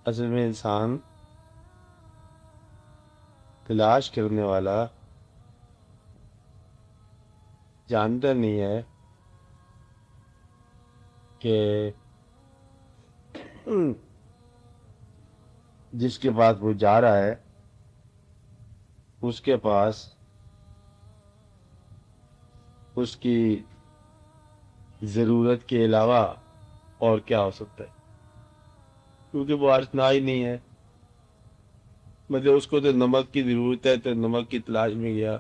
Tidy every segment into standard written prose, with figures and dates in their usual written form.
اصل میں انسان تلاش کرنے والا جانتا نہیں ہے کہ جس کے پاس وہ جا رہا ہے اس کے پاس اس کی ضرورت کے علاوہ اور کیا ہو سکتا ہے، کیونکہ وہ آشنا ہی نہیں ہے۔ مطلب اس کو تو نمک کی ضرورت ہے تو نمک کی تلاش میں گیا،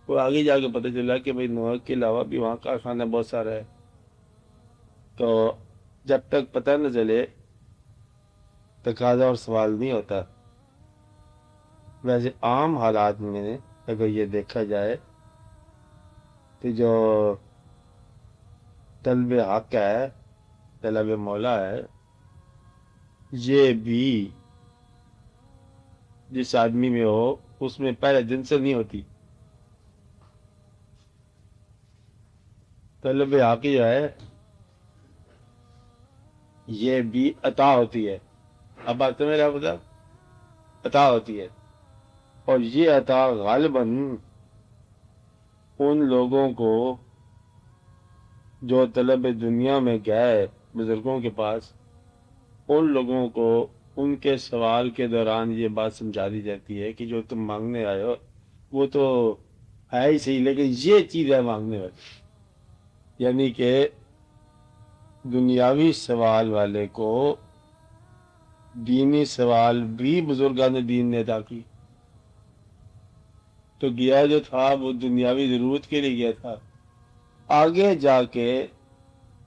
وہ آگے جا کے پتہ چلا کہ بھئی نمک کے علاوہ بھی وہاں کارخانہ بہت سارا ہے۔ تو جب تک پتہ نہ چلے تقاضا اور سوال نہیں ہوتا۔ ویسے عام حالات میں اگر یہ دیکھا جائے تو جو طلب حق ہے، طلب مولا ہے، یہ بھی جس آدمی میں ہو اس میں پہلے دن سے نہیں ہوتی۔ طلب حق جو ہے یہ بھی عطا ہوتی ہے۔ اب بات سمجھ رہا بتا، عطا ہوتی ہے، اور یہ عطا غالباً ان لوگوں کو جو طلب دنیا میں گئے بزرگوں کے پاس، ان لوگوں کو ان کے سوال کے دوران یہ بات سمجھا دی جاتی ہے کہ جو تم مانگنے آئے ہو وہ تو ہے ہی صحیح، لیکن یہ چیز ہے مانگنے والی، یعنی کہ دنیاوی سوال والے کو دینی سوال بھی بزرگان دین نے ادا کی۔ تو گیا جو تھا وہ دنیاوی ضرورت کے لیے گیا تھا، آگے جا کے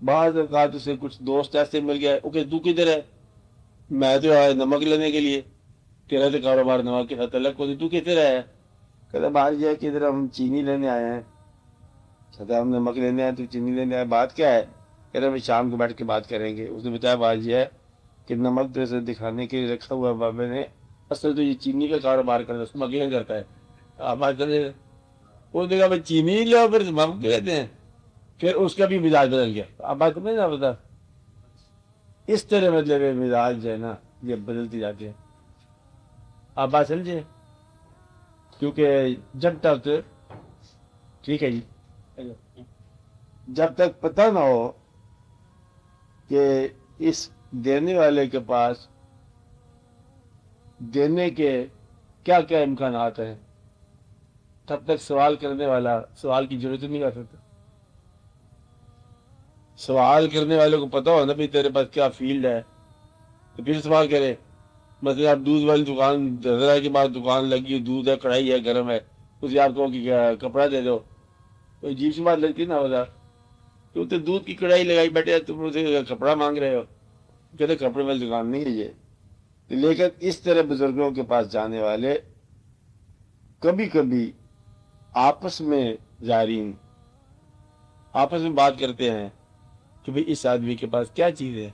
بعض اوقات اسے کچھ دوست ایسے مل گئے، اوکے تو کدھر ہے؟ میں تو آیا نمک لینے کے لیے، تیرا تو کاروبار نمک کے ساتھ الگ ہوتی، تو کدھر ہے؟ کہتا باہر جائے کہ ادھر ہم چینی لینے آئے ہیں۔ کہتا ہم نمک لینے آئے تو چینی لینے آئے، بات کیا ہے؟ کہتا ہم شام کو بیٹھ کے بات کریں گے۔ اس نے بتایا بات یہ ہے کہ نمک تو اسے دکھانے کے لیے رکھا ہوا ہے بابے نے، اصل تو یہ چینی کا کاروبار کرتا ہے، اسمگلنگ کرتا ہے۔ آپ بات کریں، وہ دیکھا بھائی چینی ہی لو پھر نمک لیتے ہیں، پھر اس کا بھی مزاج بدل گیا۔ آپ بات سمجھ نہ بتا، اس طرح مطلب مزاج جو ہے نا یہ بدلتی جاتی ہے۔ آپ بات سمجھے؟ کیونکہ جب تک، ٹھیک ہے جی، جب تک پتہ نہ ہو کہ اس دینے والے کے پاس دینے کے کیا کیا امکانات ہیں، تب تک سوال کرنے والا سوال کی ضرورت نہیں کر سکتا۔ سوال کرنے والے کو پتہ ہو نا بھی تیرے پاس کیا فیلڈ ہے تو پھر سوال کرے۔ مثلا آپ دودھ والی دکان، ذرا کے بعد دکان لگی، دودھ ہے، کڑھائی ہے، گرم ہے، اسے آپ کہو کہ کپڑا دے دو، تو عجیب سی بات لگتی نا ہوتا، تو دودھ کی کڑھائی لگائی بیٹھے تم اسے کپڑا مانگ رہے ہو، کہتے کپڑے والی دکان نہیں ہے یہ۔ لیکن اس طرح بزرگوں کے پاس جانے والے کبھی کبھی آپس میں زائرین آپس میں بات کرتے ہیں کہ بھئی اس آدمی کے پاس کیا چیز ہے،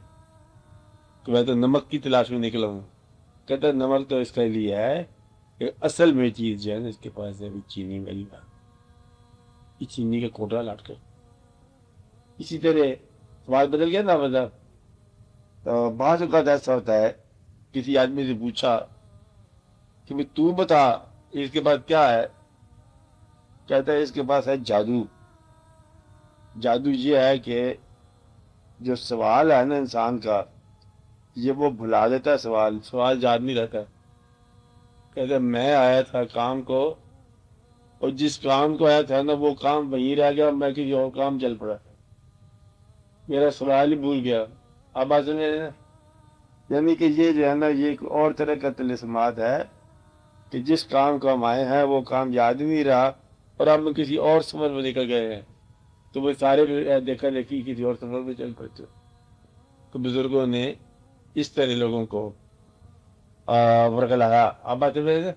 کہ میں تو نمک کی تلاش میں نکلا ہوں۔ کہتا ہے نمک تو اس کے لیے ہے کہ اصل میں چیز جو ہے نا اس کے پاس ہے بھی چینی والی بات، یہ چینی کا کوٹا لاٹ کر۔ اسی طرح سوال بدل گیا نا مطلب، تو بعض اوقات ایسا ہوتا ہے کسی آدمی سے پوچھا کہ بھی تو بتا اس کے پاس کیا ہے، کہتا ہے اس کے پاس ہے جادو۔ جادو یہ ہے کہ جو سوال ہے نا انسان کا یہ وہ بھلا دیتا ہے، سوال یاد نہیں رہتا۔ کہتا ہے میں آیا تھا کام کو، اور جس کام کو آیا تھا نا وہ کام وہیں رہ گیا، میں کسی اور کام چل پڑا، میرا سوال ہی بھول گیا۔ آپ بات سمجھ رہے ہیں؟ یعنی کہ یہ جو ہے نا یہ ایک اور طرح کا طلسمات ہے کہ جس کام کو ہم آئے ہیں وہ کام یاد نہیں رہا اور ہم کسی اور سفر میں نکل گئے ہیں، تو وہ سارے دیکھا دیکھی کسی اور سفر میں چل پڑتے۔ تو بزرگوں نے اس طرح لوگوں کو ورگلایا، آپ بات سمجھ رہے ہیں،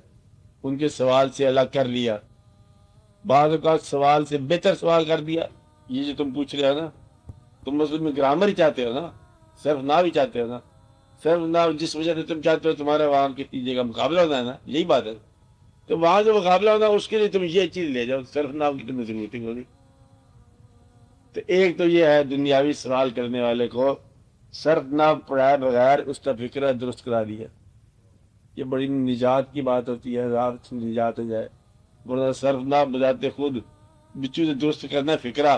ان کے سوال سے الگ کر لیا، بعض اوقات سوال سے بہتر سوال کر دیا۔ یہ جو تم پوچھ رہے ہو نا، تم اصل میں گرامر ہی چاہتے ہو نا، صرف ناو ہی چاہتے ہو نا، صرف ناو جس وجہ سے تم چاہتے ہو تمہارا وہاں کسی جگہ مقابلہ ہونا ہے نا، یہی بات ہے۔ تو وہاں جو مقابلہ ہونا ہے اس کے لیے تم یہ چیز لے جاؤ، صرف ناو کی تمہیں ضرورت نہیں ہوگی۔ تو ایک تو یہ ہے دنیاوی سوال کرنے والے کو صرف نہ پڑھائے بغیر اس کا فکرہ درست کرا دیا. یہ بڑی نجات کی بات ہوتی ہے، رات سے نجات ہو جائے. ورنہ صرف نہ بذات خود بچوں سے درست کرنا فکرہ،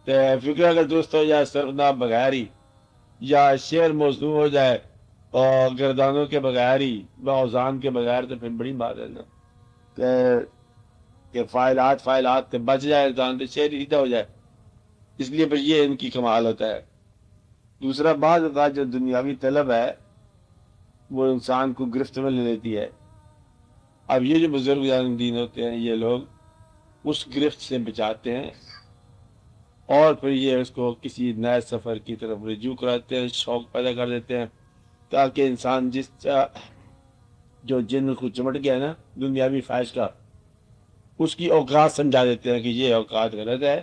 تو فکرہ اگر درست ہو جائے صرف نہ بغیر ہی، یا شعر موضوع ہو جائے اور گردانوں کے بغیر ہی، اوزان کے بغیر، تو پھر بڑی بات ہے نا کہ فائلات سے بچ جائے انسان، تو شعر سیدھا ہو جائے. اس لیے پھر یہ ان کی کمال ہوتا ہے. دوسرا بعض اوقات جو دنیاوی طلب ہے وہ انسان کو گرفت میں لے لیتی ہے. اب یہ جو بزرگ دین ہوتے ہیں یہ لوگ اس گرفت سے بچاتے ہیں اور پھر یہ اس کو کسی نئے سفر کی طرف رجوع کراتے ہیں، شوق پیدا کر دیتے ہیں، تاکہ انسان جو جن کو چمٹ گیا نا دنیاوی خواہش کا، اس کی اوقات سمجھا دیتے ہیں کہ یہ اوقات غلط ہے،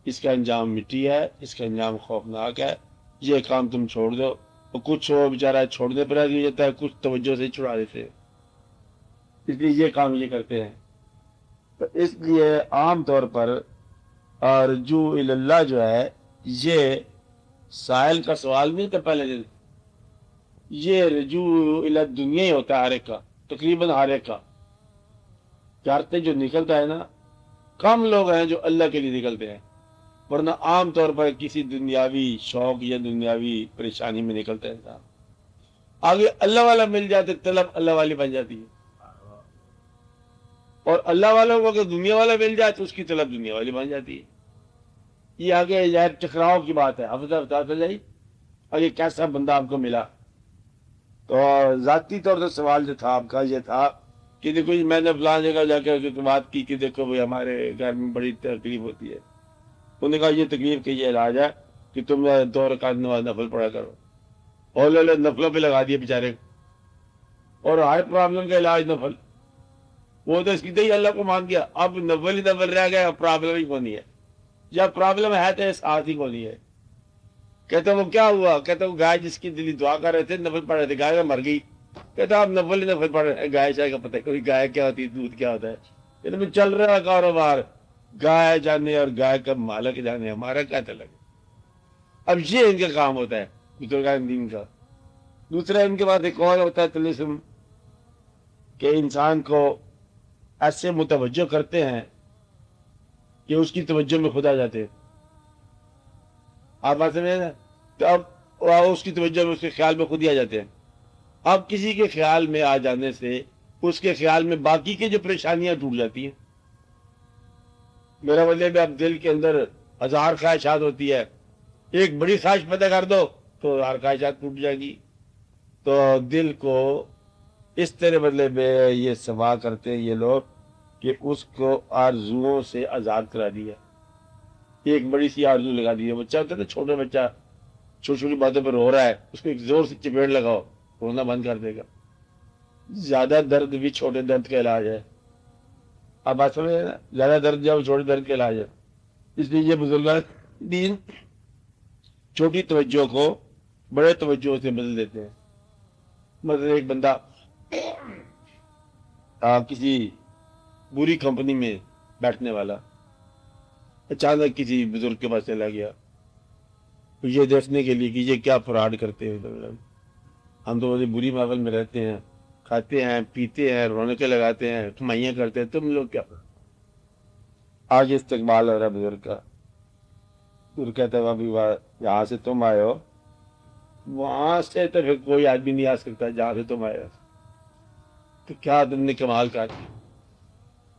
اس کا انجام مٹی ہے، اس کا انجام خوفناک ہے، یہ کام تم چھوڑ دو. اور کچھ وہ بیچارہ چھوڑنے پر راضی ہو جاتا ہے، کچھ توجہ سے چھڑا دیتے ہیں. اس لیے یہ کام یہ کرتے ہیں. تو اس لیے عام طور پر رجوع اللہ جو ہے یہ سائل کا سوال نہیں تھا پہلے دن، یہ رجوع اللہ دنیا ہی ہوتا ہے ہر ایک کا، تقریباً ہر ایک کا. چارتے جو نکلتا ہے نا، کم لوگ ہیں جو اللہ کے لیے نکلتے ہیں، ورنہ عام طور پر کسی دنیاوی شوق یا دنیاوی پریشانی میں نکلتا ہے انسان. آگے اللہ والا مل جاتے طلب اللہ والی بن جاتی ہے، اور اللہ والوں کو اگر دنیا والا مل جائے تو اس کی طلب دنیا والی بن جاتی ہے. یہ آگے ظاہر ٹکراؤ کی بات ہے. حفظہ بتاتا جائے اور یہ کیسا بندہ آپ کو ملا. تو ذاتی طور سے سوال جو تھا آپ کا یہ تھا کہ دیکھو میں نے فلاں جگہ جا کے بات کی کہ دیکھو بھائی ہمارے گھر میں بڑی تکلیف ہوتی ہے. انہوں نے کہا یہ تکلیف کا یہ علاج ہے کہ تم 2 رکعت نماز نفل پڑھا کرو. اور نفلوں پہ لگا دیے بیچارے، اور ہر پرابلم کا علاج نفل. وہ تو سیدھے ہی اللہ کو مان گیا. اب نفل ہی نفل رہ گیا، پرابلم ہی کونی ہے. جب پرابلم ہے تو اس آت ہی کونی ہے. کہتا وہ کیا ہوا؟ کہتا وہ گائے جس کی دلی دعا کر رہے تھے، نفل پڑھ رہے تھے، گائے مر گئی. کہتا آپ نفل ہی نفل پڑھ رہے ہیں. گائے شاہ کا پتہ ہے کوئی گائے کیا ہوتی ہے، دودھ کیا ہوتا ہے. کہتا میں چل رہا کاروبار، گائے جانے اور گائے کا مالک جانے، ہمارا کیا تعلق ہے. اب یہ ان کا کام ہوتا ہے بزرگان دین کا. دوسرا ان کے بعد ایک اور ہوتا ہے طلسم، کہ انسان کو ایسے متوجہ کرتے ہیں کہ اس کی توجہ میں خود آ جاتے ہیں. آپ بات سمجھے نا؟ تو اب اس کی توجہ میں اس کے خیال میں خود ہی آ جاتے ہیں. اب کسی کے خیال میں آ جانے سے اس کے خیال میں باقی کی جو پریشانیاں ٹوٹ جاتی ہیں. میرا مطلب اب دل کے اندر 1000 خواہشات ہوتی ہے، ایک بڑی خواہش پیدا کر دو تو 1000 خواہشات ٹوٹ جائے گی. تو دل کو اس طرح بدلے میں یہ سوا کرتے ہیں یہ لوگ کہ اس کو آرزوؤں سے آزاد کرا دیا. ایک بڑی سی آرزو لگا دی ہے. بچہ ہوتا ہے نا، چھوٹا بچہ چھوٹی چھوٹی باتوں پہ رو رہا ہے، اس کو ایک زور سے چپیڑ لگاؤ، رونا بند کر دے گا. زیادہ درد بھی چھوٹے درد کا علاج ہے. آپ بات سمجھ نا؟ زیادہ درد جب چھوٹے درد کا علاج ہے. اس لیے یہ بزرگان دین چھوٹی توجہ کو بڑے توجہ سے بدل دیتے ہیں. مثلا ایک بندہ کسی بری کمپنی میں بیٹھنے والا اچانک کسی بزرگ کے پاس چلا گیا یہ دیکھنے کے لیے کہ یہ کیا فراڈ کرتے ہیں. ہم تو بری ماحول میں رہتے ہیں، کھاتے ہیں پیتے ہیں، رونقیں لگاتے ہیں، کمائیاں کرتے ہیں، تم لوگ کیا. آج استقبال ہو رہا ہے بزرگ کا. بزرگ کہتا ہے ابھی جہاں سے تم آئے ہو وہاں سے تو پھر کوئی آدمی نہیں آ سکتا جہاں سے تم آئے ہو. تو کیا تم نے کمال کر دی.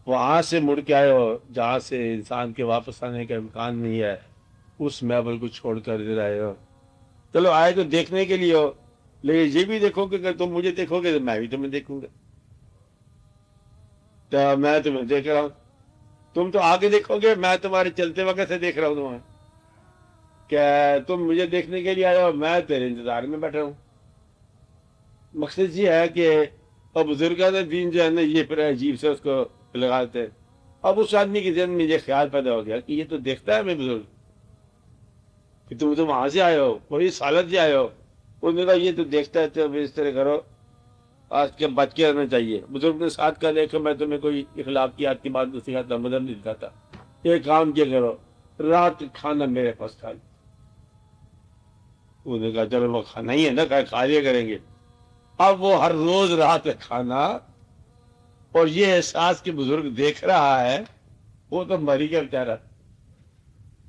وہاں سے مڑ کے آئے ہو جہاں سے انسان کے واپس آنے کا امکان نہیں ہے، اس محفل کو چھوڑ کر ادھر آئے ہو. چلو آئے تو دیکھنے کے لیے ہو، لیکن یہ بھی دیکھو کہ اگر تم مجھے دیکھو گے تو میں بھی تمہیں دیکھوں گا. تو میں تمہیں دیکھ رہا ہوں، تم تو آگے دیکھو گے، میں تمہارے چلتے وقت سے دیکھ رہا ہوں تمہیں. کہ تم مجھے دیکھنے کے لیے آئے ہو، میں تیرے انتظار میں بیٹھا ہوں. مقصد یہ ہے کہ اب بزرگان دین جو ہے نا یہ پھر عجیب سے اس کو لگاتے. اب اس آدمی کے ذہن میں یہ خیال پیدا ہو گیا کہ یہ تو دیکھتا ہے میں بزرگ، کہ تم تو وہاں سے آئے ہو، وہی سالت سے آئے ہو. انہوں نے کہا یہ تو دیکھتا ہے تو اس طرح کرو، آج کے بچ کے رہنا چاہیے. بزرگ نے ساتھ کہا دیکھو میں تمہیں کوئی اخلاقیات کی بات نہیں سکھاتا، مدد نہیں دکھاتا. ایک کام کیا کرو، رات کھانا میرے پاس کھا لو. انہوں نے کہا چلو وہ کھانا ہی ہے نا، کھا لیا کریں گے. اب وہ ہر روز رات میں کھانا، اور یہ احساس کہ بزرگ دیکھ رہا ہے، وہ تو مر ہی گیا بیچارہ.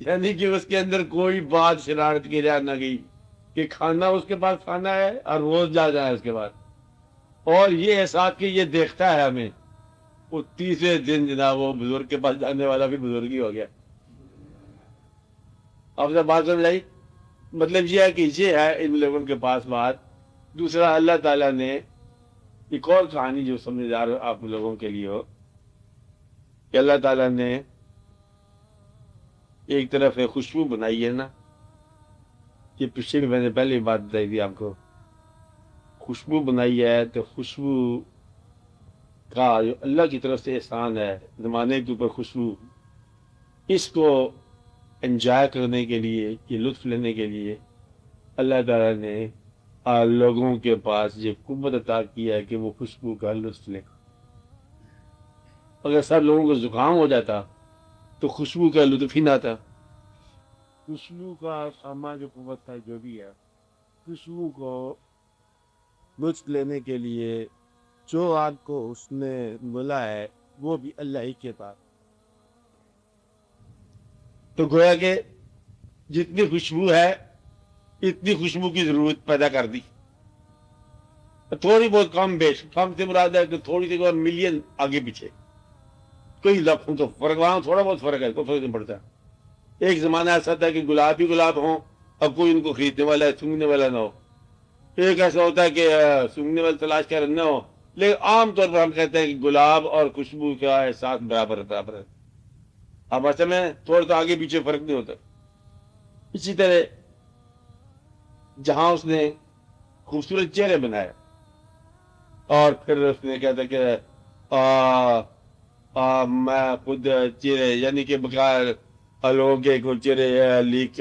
یعنی کہ اس کے اندر کوئی بات شرارت کی جا نہ گئی کہ کھانا اس کے پاس کھانا ہے اور روز جا جائے اس کے بعد. اور یہ احساس کہ یہ دیکھتا ہے ہمیں، وہ تیسرے دن جناب وہ بزرگ کے پاس جانے والا بھی بزرگ ہی ہو گیا. اب سے بات سمجھ آئی؟ مطلب یہ ہے کہ یہ ہے ان لوگوں کے پاس بات. دوسرا اللہ تعالیٰ نے ایک اور کہانی جو سمجھدار آپ لوگوں کے لیے ہو، کہ اللہ تعالیٰ نے ایک طرف خوشبو بنائی ہے نا. یہ پیچھے بھی میں نے پہلے بات بتائی تھی آپ کو. خوشبو بنائی ہے تو خوشبو کا جو اللہ کی طرف سے احسان ہے زمانے کے اوپر خوشبو، اس کو انجوائے کرنے کے لیے، یہ لطف لینے کے لیے اللہ تعالیٰ نے لوگوں کے پاس یہ قوت عطا کیا ہے کہ وہ خوشبو کا لطف لیں. اگر سب لوگوں کو زکام ہو جاتا تو خوشبو کا لطف ہی نہ آتا. خوشبو کا سامان جو قوت تھا جو بھی ہے، خوشبو کو لطف لینے کے لیے جو آپ کو اس نے ملا ہے وہ بھی اللہ ہی کے پاس. تو گویا کہ جتنی خوشبو ہے اتنی خوشبو کی ضرورت پیدا کر دی. تھوڑی بہت کم بیش، کم سے مراد ہے کہ تھوڑی سی ملین آگے پیچھے، کوئی لفظوں تو فرق، وہاں تھوڑا بہت فرق ہے، کوئی فرق نہیں پڑتا. ایک زمانہ ایسا تھا کہ گلاب ہی گلاب ہوں، اب کوئی ان کو خریدنے والا سونگنے والا نہ ہو. ایک ایسا ہوتا ہے کہ سونگنے والا تلاش کر نہ ہو. لیکن عام طور پر ہم کہتے ہیں کہ گلاب اور خوشبو کا احساس برابر ہے. اب اصل میں تھوڑا تو آگے پیچھے فرق نہیں ہوتا. اسی طرح جہاں اس نے خوبصورت چہرے بنائے اور پھر اس نے کہتا کہ میں خود چہرے، یعنی کہ بغیر لوگوں کے کو چہرے لیک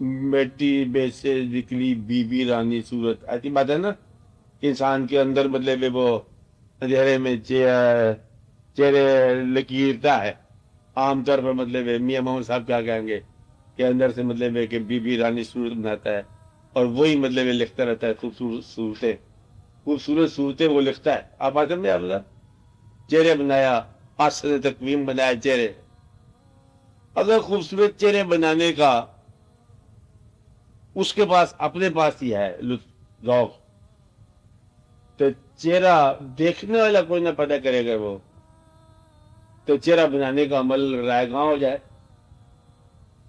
مٹی میں سے نکلی بی بی رانی صورت، ایسی بات ہے نا. انسان کے اندر مطلب وہ اندھیرے میں چہرے لکیرتا ہے. عام طور پر مطلب میاں محمد صاحب کیا کہیں گے کہ اندر سے مطلب ہے کہ بی بی رانی صورت بناتا ہے، اور وہی مطلب لکھتا رہتا ہے خوبصورت صورتیں وہ لکھتا ہے. آپ آتے ہیں آپ چہرے بنایا، آسن تقویم بنایا چہرے. اگر خوبصورت چہرے بنانے کا اس کے پاس اپنے پاس ہی ہے لطف ذوق، تو چہرہ دیکھنے والا کوئی نہ پیدا کرے گا، وہ تو چہرہ بنانے کا عمل رائے گاں ہو جائے.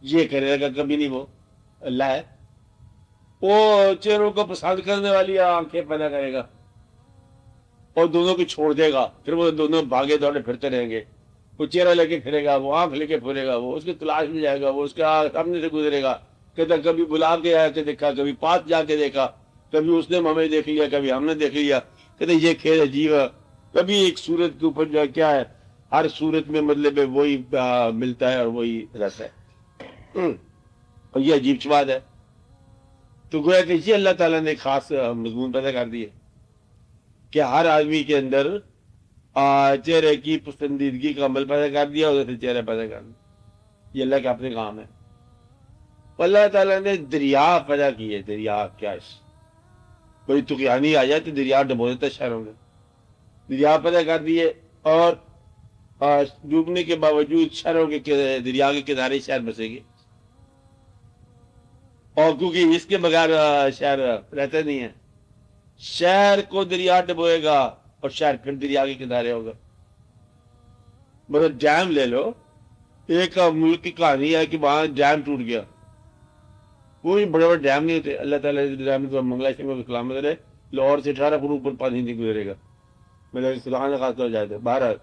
یہ کرے گا کبھی نہیں، وہ اللہ ہے. وہ چہروں کو پسند کرنے والی آنکھیں پیدا کرے گا اور دونوں کو چھوڑ دے گا، پھر وہ دونوں بھاگے دوڑے پھرتے رہیں گے. وہ چہرہ لے کے پھرے گا، وہ آنکھ لے کے پھرے گا، وہ اس کی تلاش میں جائے گا، وہ اس کے سامنے سے گزرے گا. کہتا کبھی بلا کے آ کے دیکھا، کبھی پاس جا کے دیکھا، کبھی اس نے ہمیں دیکھ لیا، کبھی ہم نے دیکھ لیا. کہتے یہ کھیل عجیب ہے. کبھی ایک صورت کے اوپر جو ہے کیا ہے، ہر صورت میں مطلب وہی ملتا ہے اور وہی رس ہے. اور یہ عجیب سی بات ہے. تو گویا کہ یہ اللہ تعالیٰ نے خاص مضمون پیدا کر دیے کہ ہر آدمی کے اندر چہرے کی پسندیدگی کا عمل پیدا کر دیا، اور اسے چہرے پیدا کر دیا. یہ اللہ کا اپنے کام ہے. اللہ تعالیٰ نے دریا پیدا کیے. دریا کیا کوئی طغیانی آ جائے تو دریا ڈبو دیتا شہروں میں. دریا پیدا کر دیے، اور ڈوبنے کے باوجود شہروں کے دریا کے کنارے شہر بسے گے. اور کیونکہ اس کے بغیر شہر رہتے نہیں ہیں، شہر کو دریا ڈبوئے گا اور شہر پھر دریا کے کنارے ہوگا. مطلب ڈیم لے لو، ایک ملک کی کہانی ہے کہ وہاں ڈیم ٹوٹ گیا. کوئی بڑے بڑے ڈیم نہیں ہوتے. اللہ تعالیٰ ڈیم منگلا شنگر سلامت رہے، لاہور سے 18 فٹ اوپر پانی نہیں گزرے گا. میرے سلحان خاص ہو جاتے باہر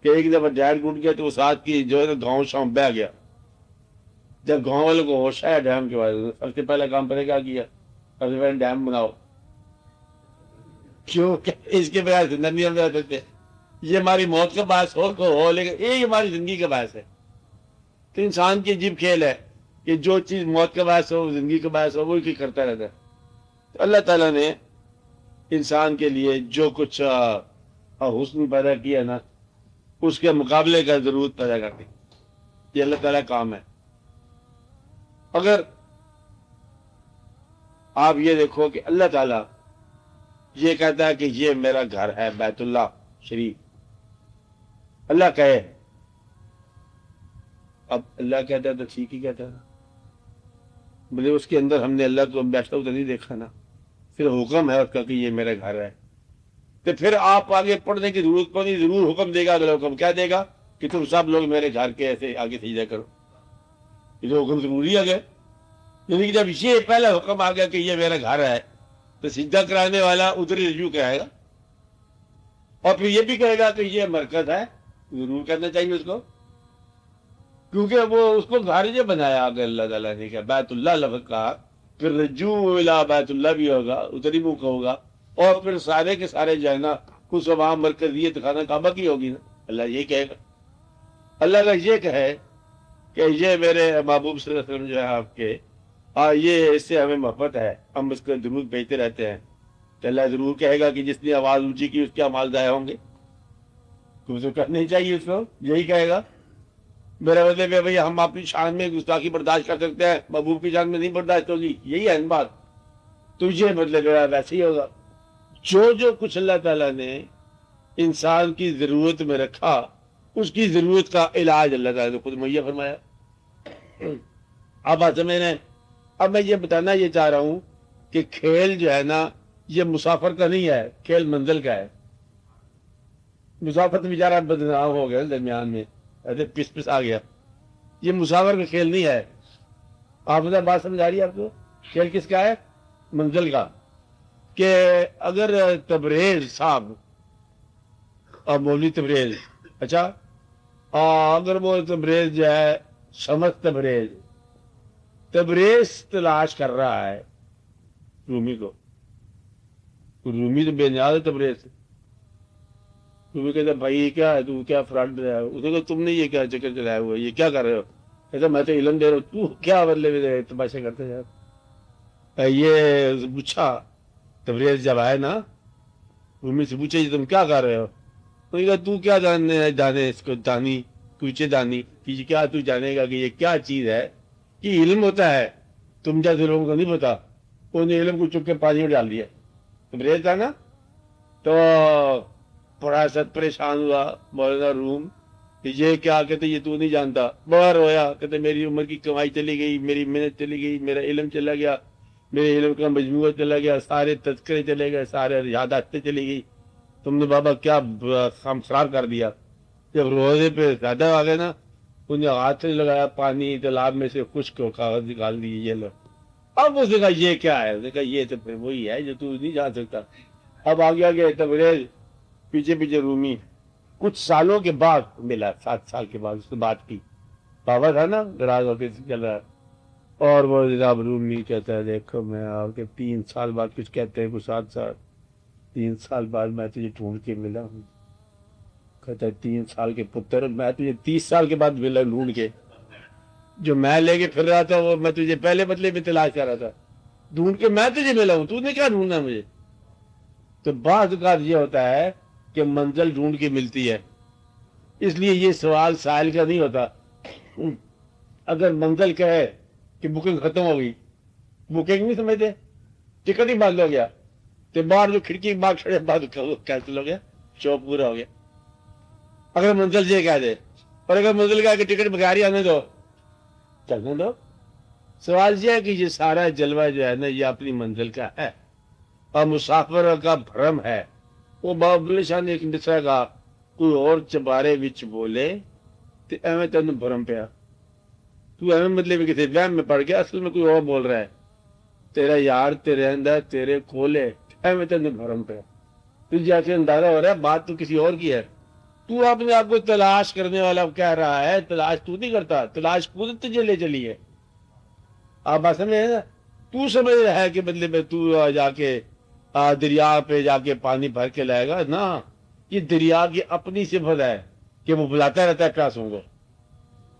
کہ ایک دفعہ ڈیم ٹوٹ گیا تو وہ ساتھ کی جو ہے گاؤں شام بہ گیا. جب گاؤں والوں کو ہوش آیا ڈیم کے بارے میں، سب سے پہلا کام پہلے کیا کیا؟ سب سے پہلے ڈیم بناؤ. کیوں کہ اس کے بغیر زندہ نہیں ہم رہ سکتے. یہ ہماری موت کا باعث ہو لیکن یہ ہماری زندگی کا باعث ہے. تو انسان کی عجیب کھیل ہے کہ جو چیز موت کا باعث ہو، زندگی کا باعث ہو، وہی کرتا رہتا ہے. تو اللہ تعالیٰ نے انسان کے لیے جو کچھ حسن پیدا کیا نا، اس کے مقابلے کا ضرورت پیدا کرتی. یہ اللہ تعالیٰ کام ہے. اگر آپ یہ دیکھو کہ اللہ تعالیٰ یہ کہتا ہے کہ یہ میرا گھر ہے بیت اللہ شریف، اللہ کہے، اب اللہ کہتا ہے تو ٹھیک ہی کہتا ہے، بولے اس کے اندر ہم نے اللہ کو بیٹھتا ہوا تو نہیں دیکھا نا، پھر حکم ہے اس کا کہ یہ میرا گھر ہے، تو پھر آپ آگے پڑھنے کی ضرورت کو نہیں، ضرور حکم دے گا، اگلا حکم کیا دے گا کہ تم سب لوگ میرے گھر کے ایسے آگے سجدہ کرو، یہ تو حکم ضروری آ گیا، یعنی کہ جب یہ پہلا حکم آ گیا کہ یہ میرا گھر ہے تو سجدہ کرانے والا ادھر رجوع کرائے گا، اور پھر یہ بھی کہے گا کہ یہ مرکز ہے، ضرور کرنا چاہیے اس کو، کیونکہ وہ اس کو گھر یہ بنایا آگے اللہ تعالیٰ نے کہا بیت اللہ لفظ کہا، پھر رجوع الی بیت اللہ بھی ہوگا، ادھر ہی منہ کا ہوگا، اور پھر سارے کے سارے جو ہے نا کچھ وہاں مرکزیت خانہ کعبہ کی ہوگی نا، اللہ یہ کہے گا، اللہ کا یہ کہے کہ یہ میرے محبوب صلی اللہ علیہ وسلم جو ہے آپ کے، یہ اس سے ہمیں محبت ہے، ہم اس کو درود بھیجتے رہتے ہیں، تو اللہ ضرور کہے گا کہ جس نے آواز اونچی کی اس کے اعمال ضائع ہوں گے، کچھ تو کرنا ہی چاہیے اس کو، یہی کہے گا، میرا مطلب ہے بھائی ہم اپنی شان میں گستاخی برداشت کر سکتے ہیں، محبوب کی شان میں نہیں برداشت ہوگی، یہی ہے بات، تو یہ مطلب ویسے ہی ہوگا، جو کچھ اللہ تعالیٰ نے انسان کی ضرورت میں رکھا اس کی ضرورت کا علاج اللہ تعالیٰ نے خود مہیا فرمایا۔ اب بات سمجھ رہے ہیں؟ اب میں یہ بتانا یہ چاہ رہا ہوں کہ کھیل جو ہے نا یہ مسافر کا نہیں ہے، کھیل منزل کا ہے، مسافر تو بیچارہ بدنام ہو گیا درمیان میں، ایسے پس پس آ گیا، یہ مسافر کا کھیل نہیں ہے، آپ مجھے بات سمجھ آ رہی ہے آپ کو؟ کھیل کس کا ہے؟ منزل کا، کہ اگر تبریز صاحب اور مولوی تبریز، اچھا اگر وہ تبریز جو ہے شمس تبریز تلاش کر رہا ہے رومی کو، رومی تو بے نیاز ہے تبریز، رومی کہتا بھائی یہ کیا ہے، تو کیا فرانٹ ہے، اس نے کہا تم نے یہ کیا چکر چلایا ہوا ہے، یہ کیا کر رہے ہو، کہتا میں تو علم دے رہا ہوں، تو کیا بدلے تماشے کرتے یار، یہ پوچھا تبریز جب آئے نا رومی سے پوچھا یہ تم کیا کر رہے ہو، انہوں نے کہا تو کیا جانے اس کو دانی کوچے دانی کہ کیا تو جانے گا کہ یہ کیا چیز ہے، کہ علم ہوتا ہے، تم جیسے لوگوں کو نہیں پتا، انہوں نے علم کو چک کے پانی میں ڈال دیا، تبریز تھا نا، تو بڑا سخت پریشان ہوا مولانا روم کہ یہ کیا، کہتے یہ تو نہیں جانتا، بڑا رویا، کہتے میری عمر کی کمائی چلی گئی، میری محنت چلی گئی، میرا علم چلا گیا، میرے علم کا مجموعہ چلا گیا، سارے تذکرے چلے گئے، سارے یادداشتیں چلی گئی، تم نے بابا کیا خراب کر دیا۔ جب روزے پہ زیادہ آ گئے نا انہیں ہاتھ سے لگایا پانی تالاب میں سے خشک کاغذ نکال دیے، یہ لو، اب اس نے کہا یہ کیا ہے، اس نے کہا یہ تو پھر وہی ہے جو تو نہیں جان سکتا۔ اب آگے آگے تبریز پیچھے پیچھے رومی کچھ سالوں کے بعد ملا، 7 سال کے بعد اس نے بات کی، بابا تھا نا دراز آفس چل رہا، اور وہ جناب رومی کہتا ہے دیکھو میں آپ کے 3 سال بعد کچھ کہتے ہیں، کچھ 7 سال، 3 سال بعد میں تجھے ڈھونڈ کے ملا ہوں، کہتا ہے 3 سال کے پتر میں تجھے 30 سال کے بعد ملا ڈھونڈ کے، جو میں لے کے پھر رہا تھا وہ میں تجھے پہلے بدلے میں تلاش کر رہا تھا، ڈھونڈ کے میں تجھے ملا ہوں، تو نے کیا ڈھونڈنا مجھے۔ تو بعض اوقات یہ ہوتا ہے کہ منزل ڈھونڈ کے ملتی ہے، اس لیے یہ سوال سائل کا نہیں ہوتا، اگر منزل کہے کہ بکنگ ختم ہو گئی، بکنگ نہیں سمجھتے، ٹکٹ ہی بند ہو گیا، تو باہر جو کھڑکی باہر کھڑے بعد کینسل ہو گیا، شو پورا ہو گیا، اگر منزل یہ کہہ دے، اور اگر منزل کہا کہ ٹکٹ بغیر ہی آنے دو، چلنے دو۔ سوال یہ ہے کہ یہ سارا جلوہ جو ہے نا یہ اپنی منزل کا ہے، اور مسافر کا بھرم ہے، وہ بابل شاہ نے ایک مصرع کا کوئی اور چبارے وچ بولے تو ایویں تینوں بھرم پیا، تو ایویں مطلب کسی وہم میں پڑ گیا، اصل میں کوئی اور بول رہا ہے، تیرا یار تیرے اندر تیرے کھولے، ایویں تینوں بھرم پیا، تجھے سے اندازہ ہو رہا ہے بات تو کسی اور کی ہے، تو اپنے آپ کو تلاش کرنے والا کہہ رہا ہے، تلاش تو نہیں کرتا، تلاش خود تجھے لے چلی ہے، آپ بات سمجھ نا، تو سمجھ رہا ہے کہ مطلب تو جا کے دریا پہ جا کے پانی بھر کے لائے گا، نہ، یہ دریا کی اپنی صفت ہے کہ وہ بلاتا رہتا ہے پیاسوں کو،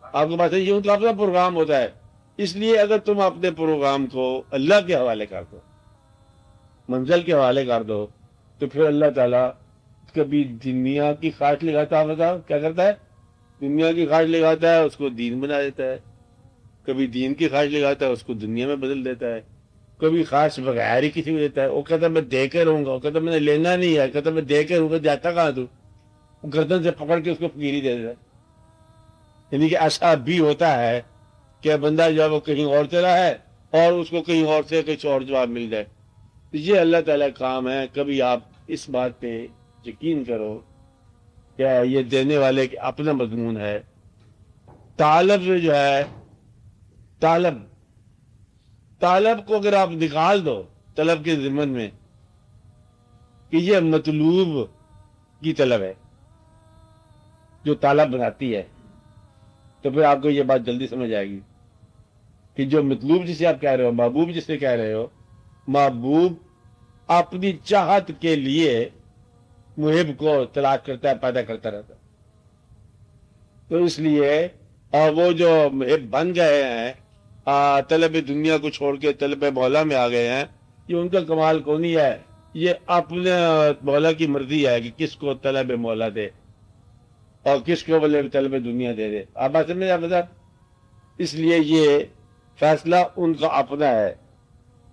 آپ کو بات ہے، یہ ان کا اپنا پروگرام ہوتا ہے، اس لیے اگر تم اپنے پروگرام کو اللہ کے حوالے کر دو، منزل کے حوالے کر دو، تو پھر اللہ تعالیٰ کبھی دنیا کی خواہش لگاتا ہے، بتاؤ کیا کرتا ہے، دنیا کی خواہش لگاتا ہے اس کو دین بنا دیتا ہے، کبھی دین کی خواہش لگاتا ہے اس کو دنیا میں بدل دیتا ہے، کبھی خاص بغیر ہی کسی کو دیتا ہے، وہ کہتا میں دے کے رہوں گا، وہ کہتا میں نے لینا نہیں ہے، کہتا میں دے کے رہوں گا، جاتا کہاں تو وہ گردن سے پکڑ کے اس کو فقیری دے دیتا ہے۔ یعنی کہ ایسا بھی ہوتا ہے کہ بندہ جو ہے وہ کہیں اور چلا ہے اور اس کو کہیں اور سے کچھ اور جواب مل جائے۔ تو یہ اللہ تعالیٰ کا کام ہے۔ کبھی آپ اس بات پہ یقین کرو کہ یہ دینے والے کا اپنا مضمون ہے۔ طالب جو ہے، طالب کو اگر آپ نکال دو طلب کے ضمن میں کہ یہ مطلوب کی طلب ہے جو طالب بناتی ہے، تو پھر آپ کو یہ بات جلدی سمجھ آئے گی کہ جو مطلوب جسے آپ کہہ رہے ہو، محبوب جسے کہہ رہے ہو، محبوب اپنی چاہت کے لیے محب کو تلاش کرتا ہے، پیدا کرتا رہتا ہے۔ تو اس لیے اور وہ جو محب بن گئے ہیں، طلب دنیا کو چھوڑ کے طلب مولا میں آ گئے ہیں، یہ ان کا کمال کونی ہے، یہ اپنے مولا کی مرضی ہے کہ کس کو طلب مولا دے اور کس کو بولے طلب دنیا دے دے۔ آپ بات سمجھ آپ بتا، اس لیے یہ فیصلہ ان کا اپنا ہے۔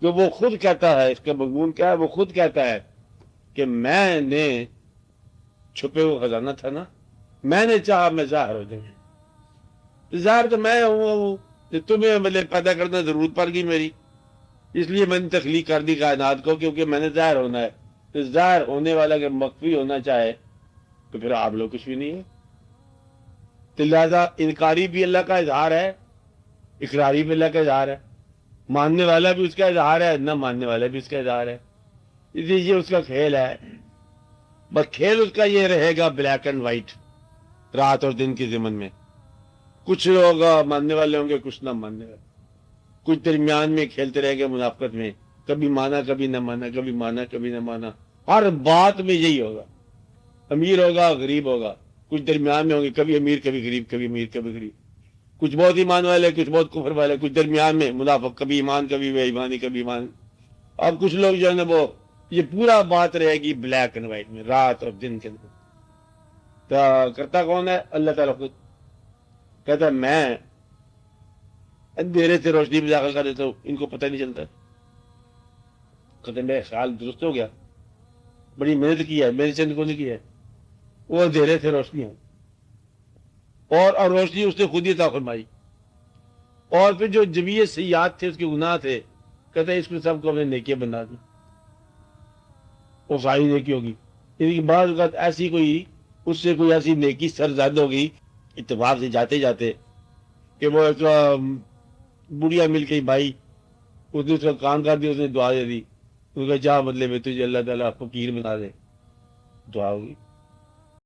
تو وہ خود کہتا ہے، اس کا مضمون کیا ہے، وہ خود کہتا ہے کہ میں نے چھپے ہوئے خزانہ تھا نا، میں نے چاہا میں ظاہر ہو جاؤں، ظاہر تو میں ہوں، تمہیں مطلب پیدا کرنا ضرورت پڑ گئی میری، اس لیے میں نے تخلیق کر دی کائنات کو، کیونکہ میں نے ظاہر ہونا ہے۔ تو ظاہر ہونے والا اگر مخفی ہونا چاہے تو پھر آپ لوگ کچھ بھی نہیں ہے۔ تو لہٰذا انکاری بھی اللہ کا اظہار ہے، اقراری بھی اللہ کا اظہار ہے، ماننے والا بھی اس کا اظہار ہے، نہ ماننے والا بھی اس کا اظہار ہے۔ اس لیے یہ اس کا کھیل ہے، بس کھیل اس کا یہ رہے گا بلیک اینڈ وائٹ، رات اور دن کے ضمن میں۔ کچھ لوگ ماننے والے ہوں گے، کچھ نہ ماننے والے، کچھ درمیان میں کھیلتے رہیں گے منافقت میں، کبھی مانا کبھی نہ مانا، کبھی مانا کبھی نہ مانا، ہر بات میں یہی ہوگا، امیر ہوگا غریب ہوگا، کچھ درمیان میں ہوں گے، کبھی امیر کبھی غریب، کبھی امیر کبھی غریب، کچھ بہت ایمان والے، کچھ بہت کفر والے، کچھ درمیان میں منافق، کبھی ایمان کبھی بے ایمانی، کبھی ایمان۔ اب کچھ لوگ جو ہے نا وہ یہ پورا بات رہے گی بلیک اینڈ وائٹ میں، رات اور دن کے اندر۔ تو کرتا کون ہے؟ اللہ تعالیٰ خود کہتا ہے میں اندھیرے سے روشنی میں داخل کر دیتا ہوں، ان کو پتہ نہیں چلتا۔ کہتے میرے خیال درست ہو گیا، بڑی محنت کی ہے، میری چند کو نہیں کی ہے، وہ اندھیرے سے روشنی ہے، اور روشنی اس نے خود ہی عطا فرمائی۔ اور پھر جو جمیع سیئات تھے، اس کے گناہ تھے، کہتے ہیں اس کو سب کو ہمیں نیکیاں بنا دی، وہ ساری نیکی ہوگی۔ یعنی کہ بعض اوقات ایسی کوئی اس سے کوئی ایسی نیکی سرزد ہوگی اتفاق سے جاتے جاتے کہ وہ ایک بڑھیا مل گئی بھائی، اس نے اس کا کام کر دیا، اس نے دعا دے دی، اس کا کیا مطلب ہے تجھے اللہ تعالیٰ فقیر بنا دے، دعا ہوگی۔